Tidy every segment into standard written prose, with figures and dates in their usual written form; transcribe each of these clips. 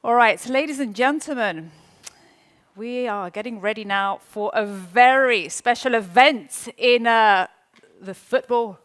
All right, so ladies and gentlemen, we are getting ready now for a very special event in the football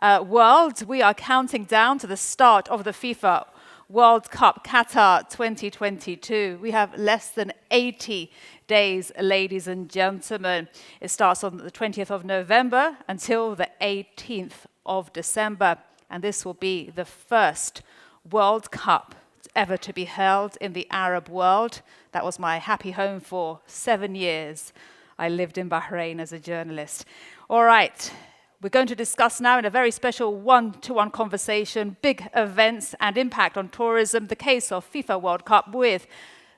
world. We are counting down to the start of the FIFA World Cup Qatar 2022. We have less than 80 days, ladies and gentlemen. It starts on the 20th of November until the 18th of December. And this will be the first World Cup ever to be held in the Arab world. That was my happy home for 7 years. I lived in Bahrain as a journalist. All right, we're going to discuss now in a very special one-to-one conversation, big events and impact on tourism, the case of FIFA World Cup with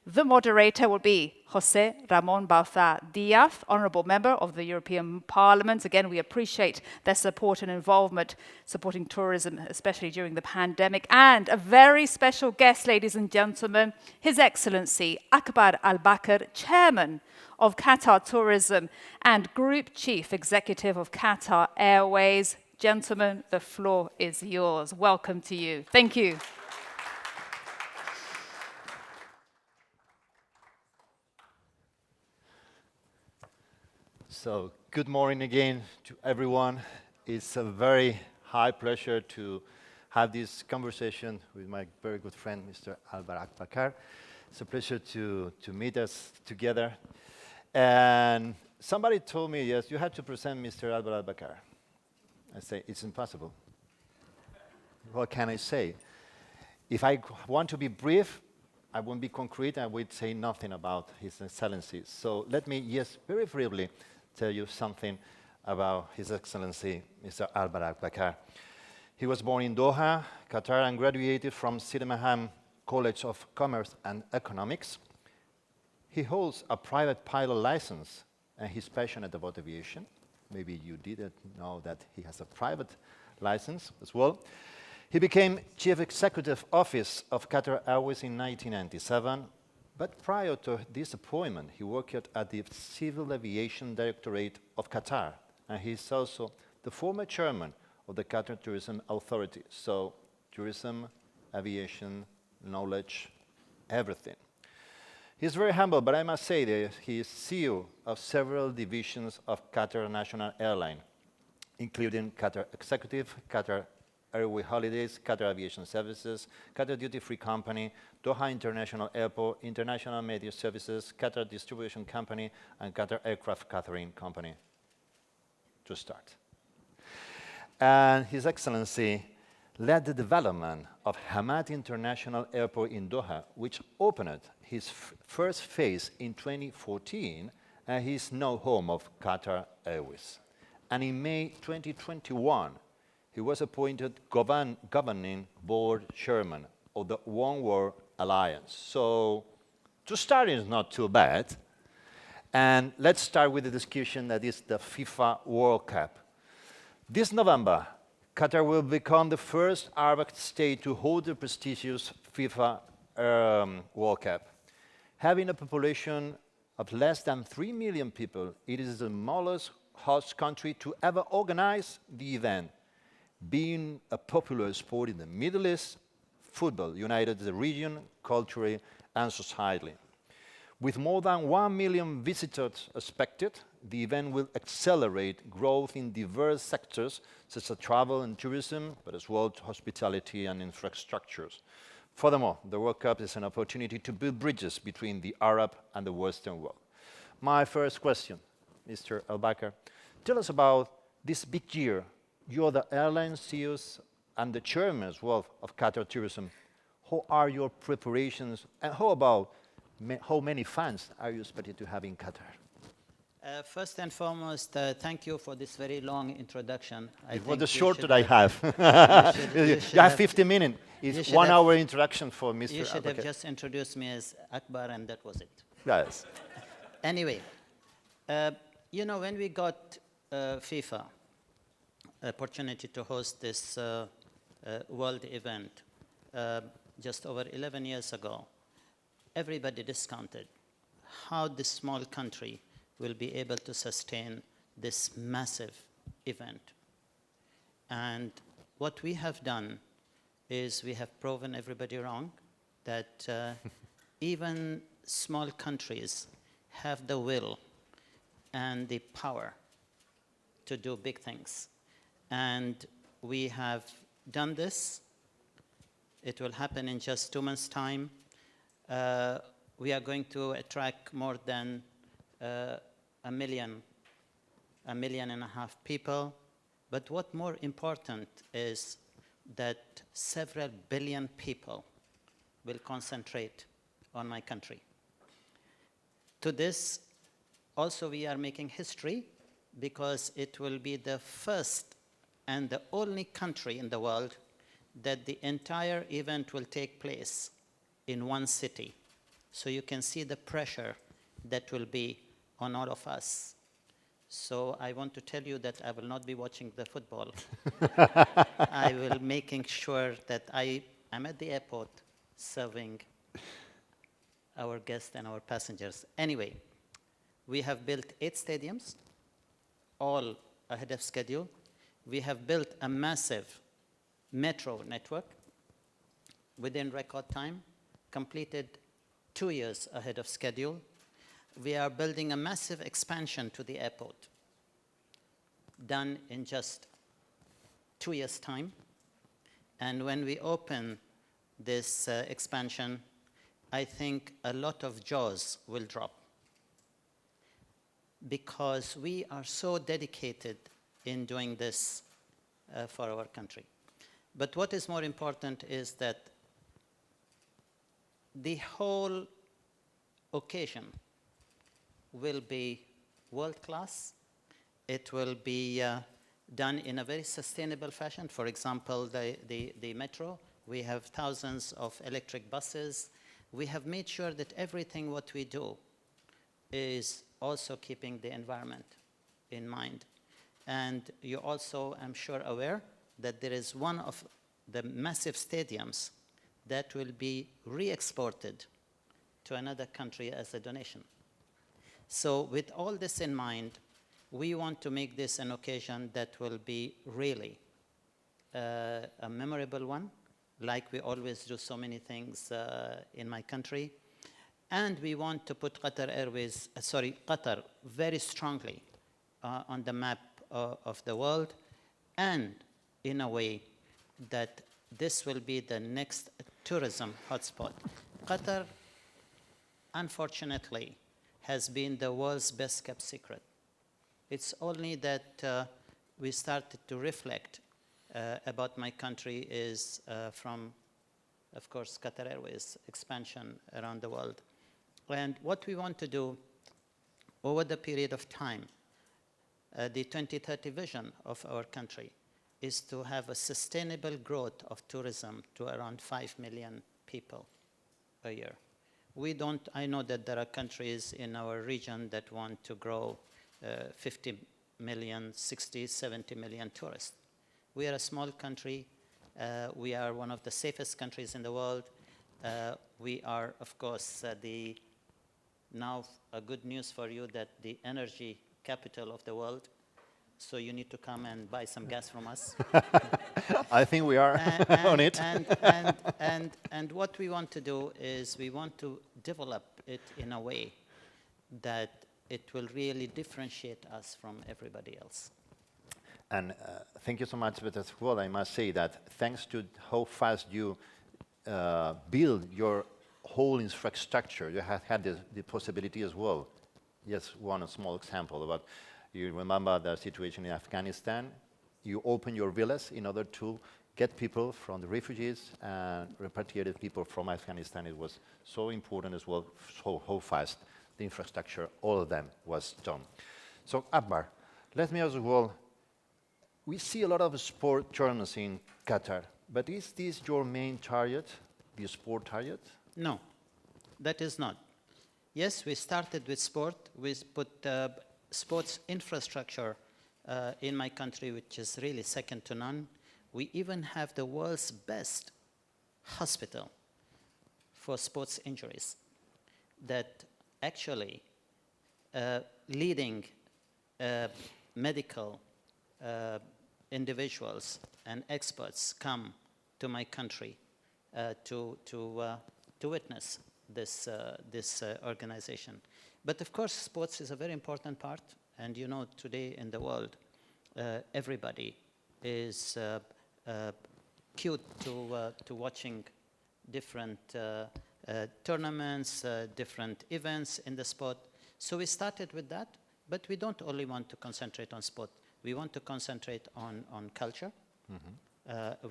the moderator will be José, Ramón, Bauzá, Díaz, Honourable Member of the European Parliament. Again, we appreciate their support and involvement supporting tourism, especially during the pandemic. And a very special guest, ladies and gentlemen, His Excellency Akbar Al-Bakr, Chairman of Qatar Tourism and Group Chief Executive of Qatar Airways. Gentlemen, the floor is yours. Welcome to you. Thank you. So, good morning again to everyone. It's a very high pleasure to have this conversation with my very good friend, Mr. Akbar. It's a pleasure to meet us together. And somebody told me, yes, you have to present Mr. Akbar. I say, it's impossible. What can I say? If I want to be brief, I won't be concrete, I would say nothing about His Excellency. So let me, yes, very briefly, tell you something about His Excellency, Mr. Akbar. He was born in Doha, Qatar, and graduated from Sydenham College of Commerce and Economics. He holds a private pilot license, and he's passionate about aviation. Maybe you didn't know that he has a private license as well. He became Chief Executive Office of Qatar Airways in 1997. But prior to this appointment, he worked at the Civil Aviation Directorate of Qatar, and he's also the former chairman of the Qatar Tourism Authority. So, tourism, aviation, knowledge, everything. He's very humble, but I must say that he is CEO of several divisions of Qatar National Airline, including Qatar Executive, Qatar Airways Holidays, Qatar Aviation Services, Qatar Duty Free Company, Doha International Airport, International Media Services, Qatar Distribution Company, and Qatar Aircraft Catering Company, to start. And His Excellency led the development of Hamad International Airport in Doha, which opened his first phase in 2014, and he's now home of Qatar Airways. And in May 2021, he was appointed governing board chairman of the One World Alliance. So, to start is not too bad. And let's start with the discussion that is the FIFA World Cup. This November, Qatar will become the first Arab state to hold the prestigious FIFA World Cup. Having a population of less than 3 million people, it is the smallest host country to ever organize the event. Being a popular sport in the Middle East, football united the region culturally and societally. With more than 1 million visitors expected, the event will accelerate growth in diverse sectors such as travel and tourism, but as well as hospitality and infrastructures. Furthermore, the World Cup is an opportunity to build bridges between the Arab and the Western world. My first question, Mr. Al-Bakr, tell us about this big year. You're the airline CEOs and the chairman as well of Qatar Tourism. How are your preparations, and how about how many fans are you expected to have in Qatar? First and foremost, thank you for this very long introduction. It was the short that I have. You have 50 minutes. It's 1 hour introduction for Mr. You should have Al-Bakr. just introduced me as Akbar, and that was it. Yes. Anyway, when we got FIFA opportunity to host this world event just over 11 years ago, everybody discounted how this small country will be able to sustain this massive event. And what we have done is we have proven everybody wrong, that even small countries have the will and the power to do big things. And we have done this. It will happen in just 2 months' time. We are going to attract more than 1.5 million people. But what more important is that several billion people will concentrate on my country. To this, also we are making history because it will be the first and the only country in the world that the entire event will take place in one city. So you can see the pressure that will be on all of us. So I want to tell you that I will not be watching the football. I will making sure that I am at the airport serving our guests and our passengers. Anyway, we have built 8 stadiums, all ahead of schedule. We have built a massive metro network within record time, completed 2 years ahead of schedule. We are building a massive expansion to the airport, done in just 2 years' time. And when we open this expansion, I think a lot of jaws will drop because we are so dedicated in doing this for our country. But what is more important is that the whole occasion will be world-class. It will be done in a very sustainable fashion. For example, the metro, we have thousands of electric buses. We have made sure that everything what we do is also keeping the environment in mind. And you also, I'm sure, aware that there is one of the massive stadiums that will be re-exported to another country as a donation. So with all this in mind, we want to make this an occasion that will be really a memorable one, like we always do so many things in my country. And we want to put Qatar very strongly on the map of the world, and in a way that this will be the next tourism hotspot. Qatar, unfortunately, has been the world's best kept secret. It's only that we started to reflect about my country is from, of course, Qatar Airways expansion around the world. And what we want to do over the period of time, the 2030 vision of our country is to have a sustainable growth of tourism to around 5 million people a year. I know that there are countries in our region that want to grow 50 million, 60, 70 million tourists. We are a small country. We are one of the safest countries in the world. We are, of course, now a good news for you that the energy capital of the world. So you need to come and buy some gas from us. I think we are on it. And what we want to do is we want to develop it in a way that it will really differentiate us from everybody else. And thank you so much, but as well, I must say that thanks to how fast you build your whole infrastructure, you have had the possibility as well. Yes, one small example about, you remember the situation in Afghanistan. You open your villas in order to get people from the refugees and repatriated people from Afghanistan. It was so important as well, so how fast the infrastructure, all of them, was done. So, Akbar, let me as well, we see a lot of sport tournaments in Qatar, but is this your main target, the sport target? No, that is not. Yes, we started with sport. We put sports infrastructure in my country, which is really second to none. We even have the world's best hospital for sports injuries that actually leading medical individuals and experts come to my country to witness this organization. But of course, sports is a very important part. And you know, today in the world, everybody is cued to watching different tournaments, different events in the sport. So we started with that, but we don't only want to concentrate on sport. We want to concentrate on culture. Mm-hmm.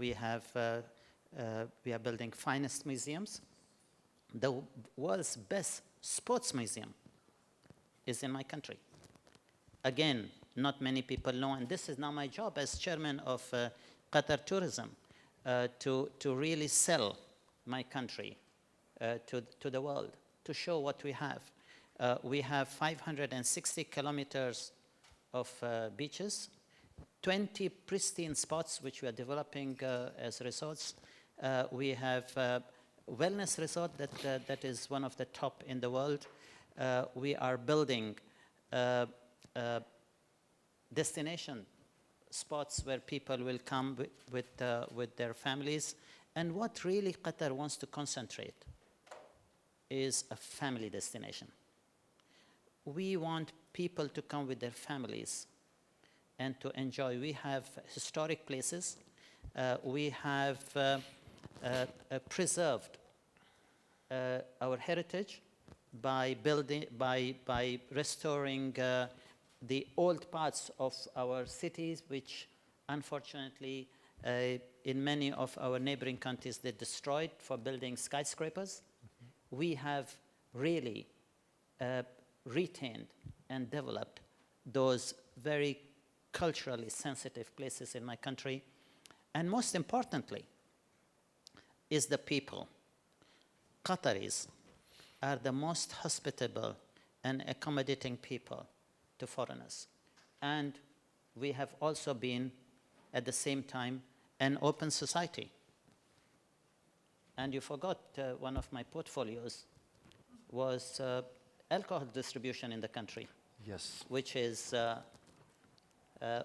We are building finest museums. The world's best sports museum is in my country. Again, not many people know, and this is now my job as chairman of Qatar Tourism, to really sell my country to the world, to show what we have. We have 560 kilometers of beaches, 20 pristine spots which we are developing as resorts. We have a wellness resort that is one of the top in the world. We are building destination spots where people will come with their families. And what really Qatar wants to concentrate is a family destination. We want people to come with their families and to enjoy. We have historic places. We have preserved our heritage by restoring the old parts of our cities, which unfortunately in many of our neighboring countries they destroyed for building skyscrapers. Mm-hmm. We have really retained and developed those very culturally sensitive places in my country. And most importantly is the people. Qataris are the most hospitable and accommodating people to foreigners. And we have also been, at the same time, an open society. And you forgot one of my portfolios was alcohol distribution in the country. Yes. Which is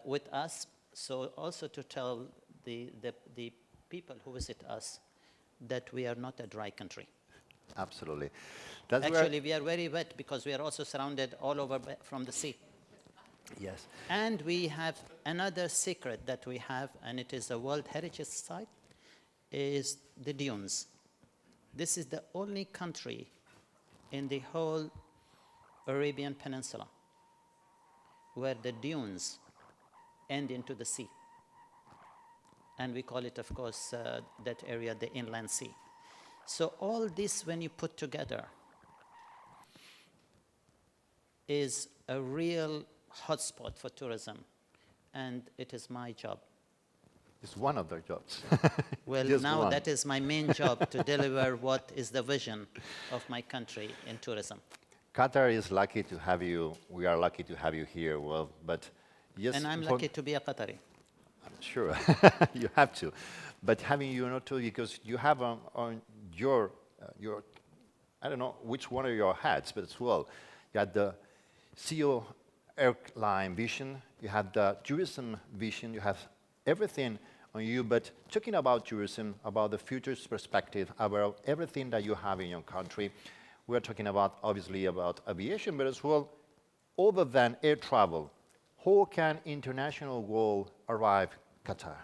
with us. So also to tell the people who visit us that we are not a dry country. Absolutely. Actually, we are very wet because we are also surrounded all over from the sea. Yes. And we have another secret that we have, and it is a World Heritage Site, is the dunes. This is the only country in the whole Arabian Peninsula where the dunes end into the sea. And we call it, of course, that area the Inland Sea. So all this, when you put together, is a real hotspot for tourism, and it is my job. It's one of their jobs. Well, now that is my main job, to deliver what is the vision of my country in tourism. Qatar is lucky to have you. We are lucky to have you here. Well, but yes. And I'm lucky to be a Qatari. I'm sure you have to, but having you not too, because you have on your I don't know which one of your hats, but as well, you had the CEO airline vision, you have the tourism vision, you have everything on you. But talking about tourism, about the future's perspective, about everything that you have in your country, we're talking about obviously about aviation, but as well, other than air travel, how can international world arrive Qatar?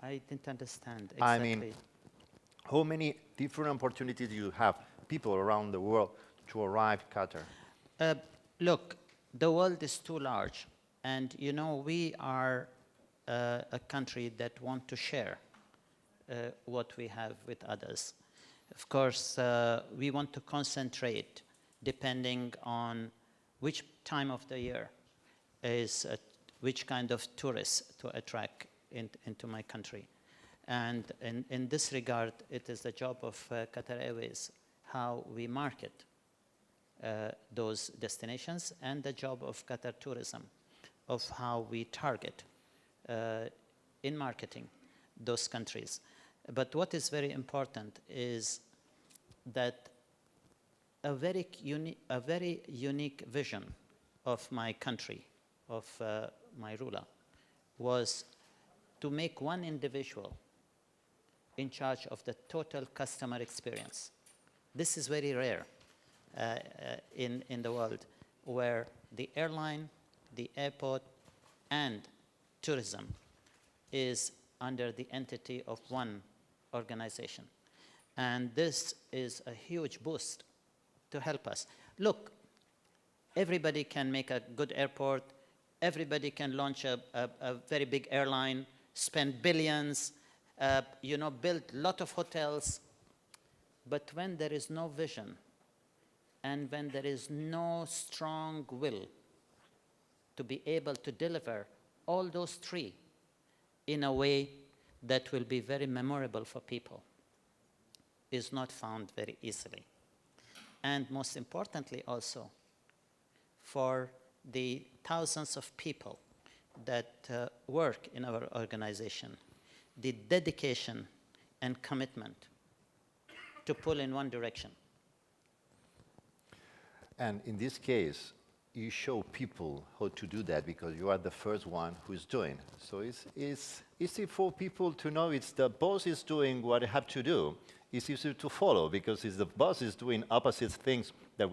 I didn't understand exactly. I mean, how many different opportunities do you have, people around the world, to arrive Qatar? Look, the world is too large, and you know we are a country that want to share what we have with others. Of course, we want to concentrate depending on which time of the year is which kind of tourists to attract into my country. And in this regard, it is the job of Qatar Airways how we market those destinations, and the job of Qatar Tourism of how we target in marketing those countries. But what is very important is that a very unique vision of my country, of my ruler, was to make one individual in charge of the total customer experience This is very rare in the world, where the airline, the airport, and tourism is under the entity of one organization. And this is a huge boost to help us. Look, everybody can make a good airport, everybody can launch a very big airline, spend billions, build a lot of hotels. But when there is no vision, and when there is no strong will to be able to deliver all those three in a way that will be very memorable for people, is not found very easily. And most importantly also, for the thousands of people that work in our organization, the dedication and commitment to pull in one direction. And in this case, you show people how to do that because you are the first one who's doing. So it's easy for people to know it's the boss is doing what they have to do. It's easy to follow because if the boss is doing opposite things that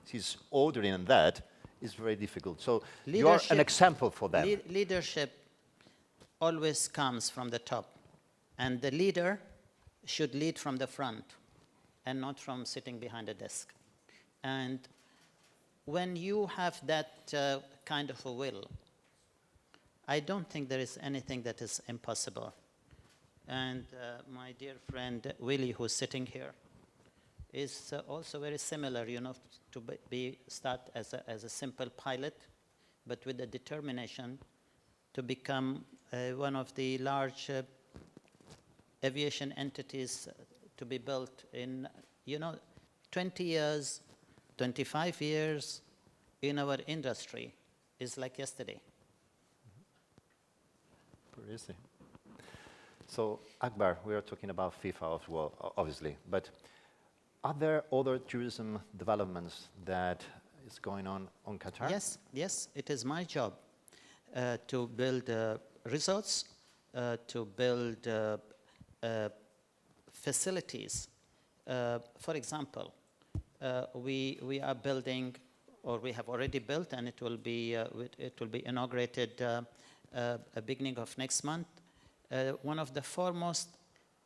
he's ordering that, it's very difficult. So you are an example for them. Leadership always comes from the top. And the leader should lead from the front and not from sitting behind a desk. And when you have that kind of a will, I don't think there is anything that is impossible. And my dear friend Willie, who's sitting here, is also very similar, to start as a simple pilot, but with the determination to become one of the large aviation entities to be built in, 20 years, 25 years in our industry is like yesterday. Pretty easy. So, Akbar, we are talking about FIFA as well, obviously, but are there other tourism developments that is going on Qatar? Yes, it is my job to build resorts, to build facilities. For example, we are building, or we have already built, and it will be inaugurated beginning of next month, one of the foremost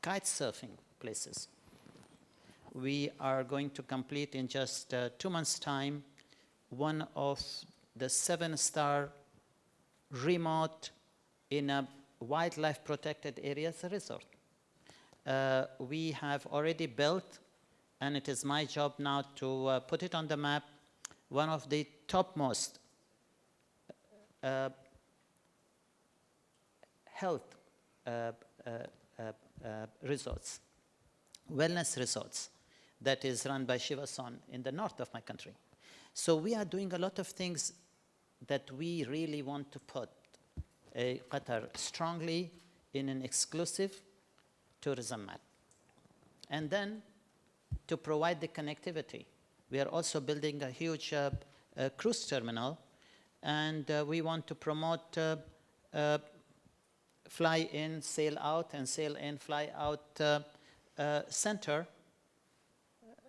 kite surfing places. We are going to complete in just 2 months' time one of the 7-star remote in a wildlife protected areas resort. We have already built, and it is my job now to put it on the map, one of the topmost health resorts, wellness resorts, that is run by Shivason in the north of my country. So we are doing a lot of things that we really want to put Qatar strongly in an exclusive tourism map. And then to provide the connectivity, we are also building a huge cruise terminal, and we want to promote fly in, sail out, and sail in, fly out center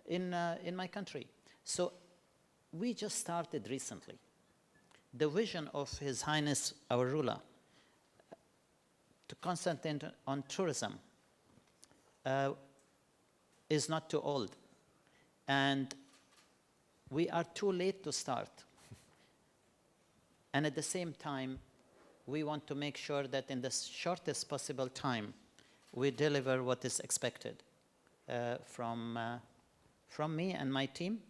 in my country. So we just started recently. The vision of His Highness, our ruler, to concentrate on tourism is not too old. And we are too late to start. And at the same time, we want to make sure that in the shortest possible time, we deliver what is expected from me and my team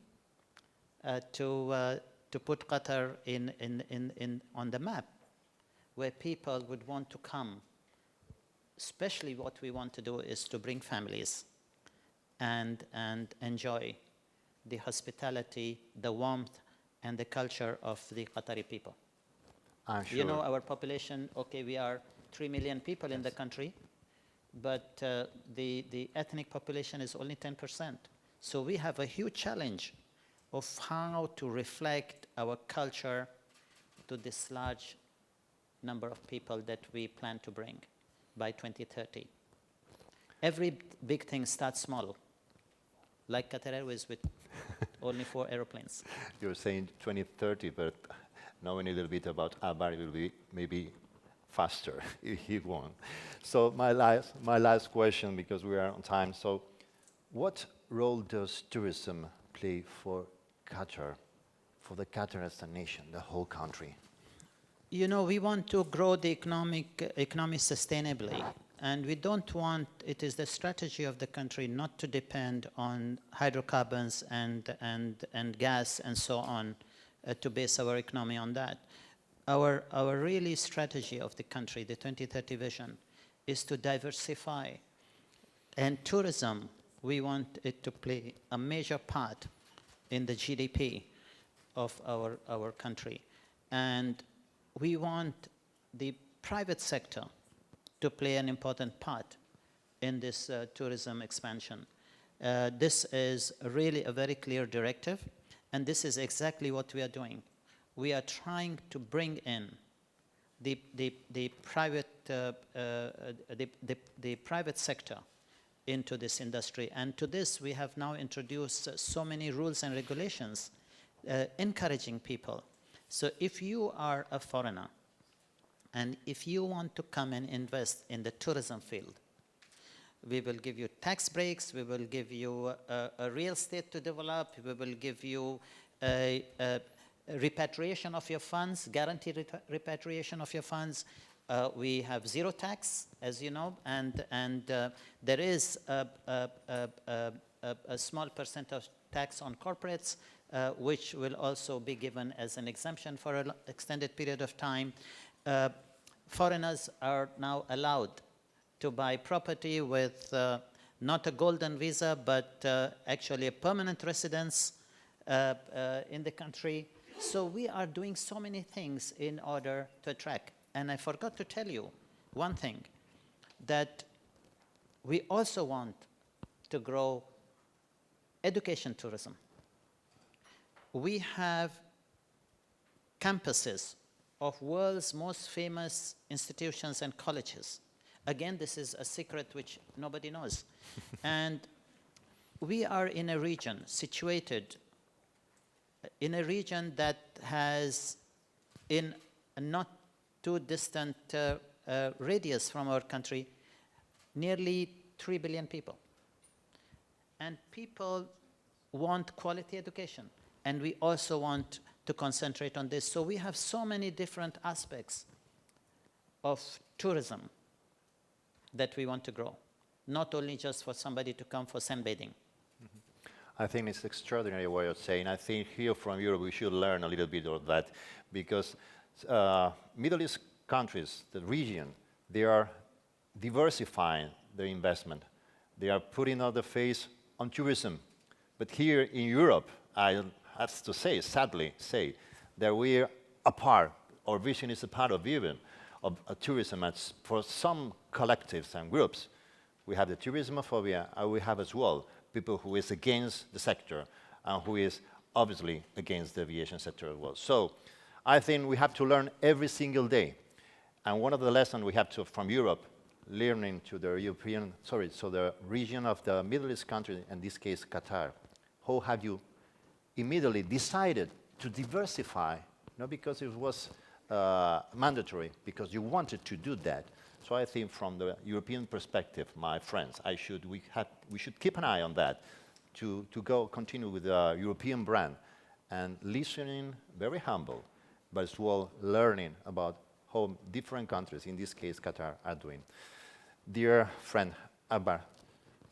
to put Qatar on the map, where people would want to come. Especially what we want to do is to bring families and enjoy the hospitality, the warmth, and the culture of the Qatari people. I'm sure. Our population, okay, we are 3 million people in the country, but the ethnic population is only 10%. So we have a huge challenge of how to reflect our culture to this large number of people that we plan to bring by 2030. Every big thing starts small. like Qatar Airways with only 4 aeroplanes. You're saying 2030, but knowing a little bit about Akbar, it will be maybe faster if he won. So my last question, because we are on time. So what role does tourism play for Qatar, for the Qatar as a nation, the whole country? You know, we want to grow the economy sustainably, and we don't want, it is the strategy of the country not to depend on hydrocarbons and gas and so on to base our economy on that. Our really strategy of the country, the 2030 vision, is to diversify. And tourism, we want it to play a major part in the GDP of our country. And we want the private sector to play an important part in this tourism expansion. This is really a very clear directive, and this is exactly what we are doing. We are trying to bring in the private sector into this industry, and to this we have now introduced so many rules and regulations encouraging people. So if you are a foreigner, and if you want to come and invest in the tourism field, we will give you tax breaks, we will give you a real estate to develop, we will give you a repatriation of your funds, guaranteed repatriation of your funds. We have zero tax, as you know, and there is a small percent of tax on corporates, which will also be given as an exemption for an extended period of time. Foreigners are now allowed to buy property with not a golden visa, but actually a permanent residence in the country. So we are doing so many things in order to attract. And I forgot to tell you one thing, that we also want to grow education tourism. We have campuses of world's most famous institutions and colleges. Again, this is a secret which nobody knows. And we are in a region situated in a region that has, in a not too distant radius from our country, nearly 3 billion people. And people want quality education. And we also want to concentrate on this. So we have so many different aspects of tourism that we want to grow, not only just for somebody to come for sunbathing. I think it's an extraordinary way of saying. I think here from Europe we should learn a little bit of that, because Middle East countries, the region, they are diversifying their investment. They are putting out the face on tourism. But here in Europe, I have to say, sadly say, that we are apart. Our vision is a part of even of tourism. As for some collectives and groups, we have the tourismophobia, and we have as well people who is against the sector and who is obviously against the aviation sector as well. So I think we have to learn every single day. And one of the lessons we have to, from Europe, learning to the the region of the Middle East country, in this case Qatar, how have you immediately decided to diversify, not because it was mandatory, because you wanted to do that. So I think from the European perspective, my friends, we should keep an eye on that to continue with the European brand and listening, very humble, but as well learning about how different countries, in this case Qatar, are doing. Dear friend Akbar,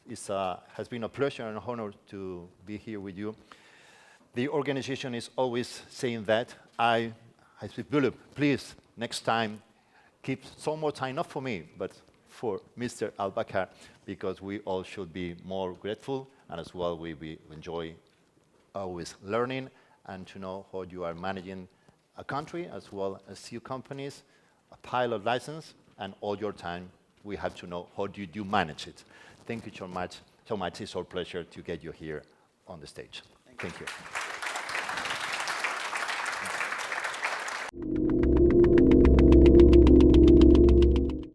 it has been a pleasure and an honor to be here with you. The organization is always saying that. I say, please, next time, keep some more time, not for me, but for Mr. Al-Bakar, because we all should be more grateful, and as well we enjoy always learning and to know how you are managing a country as well as few companies, a pilot license, and all your time we have to know how do you manage it. Thank you so much. It's our pleasure to get you here on the stage. Thank you.